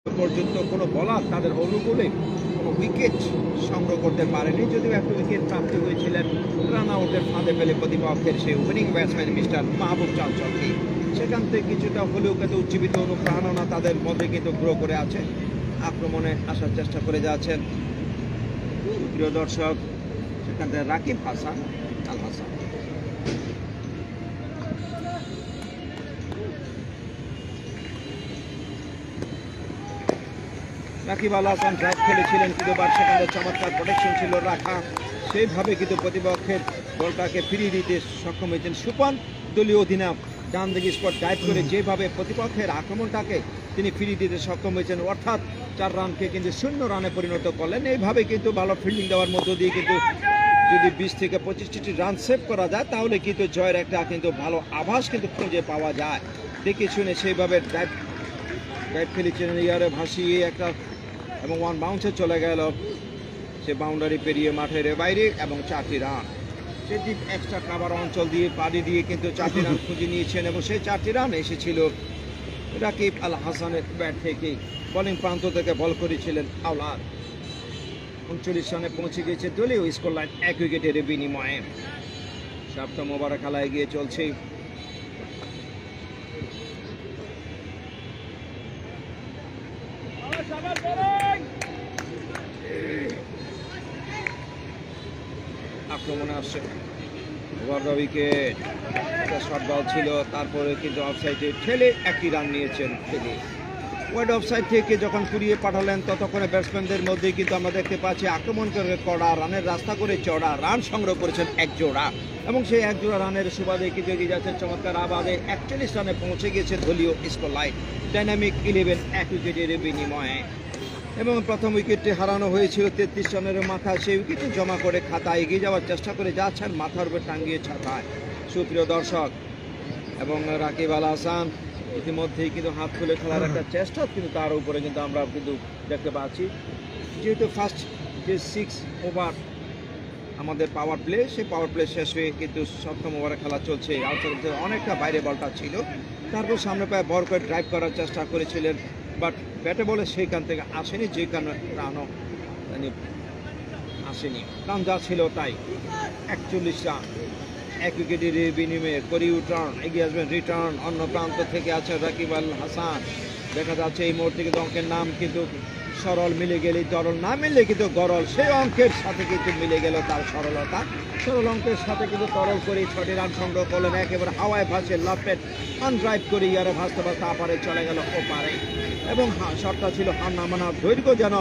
পর্যন্ত কোনো বলার তাদের অনুকূলে কোনো উইকেট সংগ্রহ করতে পারেনি, যদিও একটা উইকেট প্রাপ্তি হয়েছিলেন রান আউটের ফাঁদে ফেলে প্রতিপক্ষের সেই ওপেনিং ব্যাটসম্যান মিস্টার মাহবুব চঞ্চলকে। সেখান থেকে কিছুটা হলেও কিন্তু উজ্জীবিত অনুপ্রেরণা তাদের মধ্যে কিন্তু গ্রো করে আছে, আক্রমণে আসার চেষ্টা করে যাচ্ছেন প্রিয় দর্শক। সেখান থেকে রাকিব হাসান আল হাসান রাকিব আল হাসান ড্রাইভ খেলেছিলেন, কিন্তু সেখানে চমৎকার প্রোটেকশন ছিল রাখা, সেইভাবে কিন্তু প্রতিপক্ষের বলটাকে ফিরিয়ে দিতে সক্ষম হয়েছেন সুপন। দলীয় অধিনায়ক ডান দিকে স্পট ড্রাইভ করে যেভাবে প্রতিপক্ষের আক্রমণটাকে তিনি ফিরিয়ে দিতে সক্ষম হয়েছেন, অর্থাৎ 4 রানকে কিন্তু 0 রানে পরিণত করলেন। এইভাবে কিন্তু ভালো ফিল্ডিং দেওয়ার মধ্য দিয়ে কিন্তু যদি 20 থেকে 25টি রান সেভ করা যায়, তাহলে কিন্তু জয়ের একটা কিন্তু ভালো আভাস কিন্তু খুঁজে পাওয়া যায়। দেখে শুনে সেইভাবে ড্রাইভ খেলেছিলেন, ইয়ারে ভাসিয়ে একটা এবং 1 বাউন্সে চলে গেল, সে বাউন্ডারি পেরিয়ে মাঠের বাইরে এবং 4টি রান। সেটি এক্সট্রা কাভার অঞ্চল দিয়ে পাড়ি দিয়ে কিন্তু 4টি রান খুঁজে নিয়েছেন, এবং সেই 4টি রান এসেছিল রাকিব আল হাসানের ব্যাট থেকে। বোলিং প্রান্ত থেকে বল করেছিলেন আওলাদ। 39 রানে পৌঁছে গিয়েছে দলীয় স্কোর লাইন 1 উইকেটের বিনিময়ে। 7ম ওভারে খেলা এগিয়ে চলছে। আক্রমণে আসছে ওভার দ্য উইকেট, একটা শর্ট বল ছিল, তারপরে কিন্তু অফসাইডে ঠেলে 1টি রান নিয়েছেন ঠেলে। ওয়াইড অফসাইড থেকে যখন কুড়িয়ে পাঠালেন, ততক্ষণে ব্যাটসম্যানদের মধ্যে কিন্তু আমরা দেখতে পাচ্ছি আক্রমণ করে কড়া রানের রাস্তা করে চড়া রান সংগ্রহ করেছেন 1 জোড়া, এবং সেই 1 জোড়া রানের সুবাদে কিন্তু এগিয়ে যাচ্ছেন চমৎকার আবাদে। 41 রানে পৌঁছে গিয়েছে দলীয় স্কোর লাইন ডাইনামিক 11 1 উইকেটের বিনিময়ে। এবং প্রথম উইকেটটি হারানো হয়েছিল 33 রানের মাথায়, সেই উইকেটে জমা করে খাতায় এগিয়ে যাওয়ার চেষ্টা করে যাচ্ছেন মাথার উপর টাঙ্গিয়ে ছাতায় সুপ্রিয় দর্শক। এবং রাকিব আল হাসান ইতিমধ্যেই কিন্তু হাত খুলে খেলার একটা চেষ্টা, কিন্তু তার উপরে কিন্তু আমরা কিন্তু দেখতে পাচ্ছি, যেহেতু ফার্স্ট যে 6 ওভার আমাদের পাওয়ার প্লে, সেই পাওয়ার প্লে শেষ হয়ে কিন্তু 7ম ওভারে খেলা চলছে। আউটসাইড অনেকটা বাইরে বলটা ছিল, তারপর সামনে পায়ে ভর করে ড্রাইভ করার চেষ্টা করেছিলেন, বাট ব্যাটে বলে সেইখান থেকে আসেনি, যে কারণে রানও আসেনি। রান যা ছিল তাই 41 রান 1 উইকেটের বিনিময়ে করি টার্ন এগিয়ে আসবেন রিটার্ন। অন্য প্রান্ত থেকে আছে রাকিব আল হাসান। দেখা যাচ্ছে এই মুহূর্তে কিন্তু অঙ্কের নাম কিন্তু সরল, মিলে গেলেই তরল, না মিললে কিন্তু গরল। সেই অঙ্কের সাথে কিন্তু মিলে গেল তার সরলতা, সরল অঙ্কের সাথে কিন্তু তরল করে 6টি রান সংগ্রহ করলেন। একেবারে হাওয়ায় ভাসে লাফেট আনড্রাইভ করে ইয়ারে ভাসতে ভাসতে আপারে চলে গেল ওপারে, এবং শটটা ছিল হার না মানা দৈর্ঘ্য যেন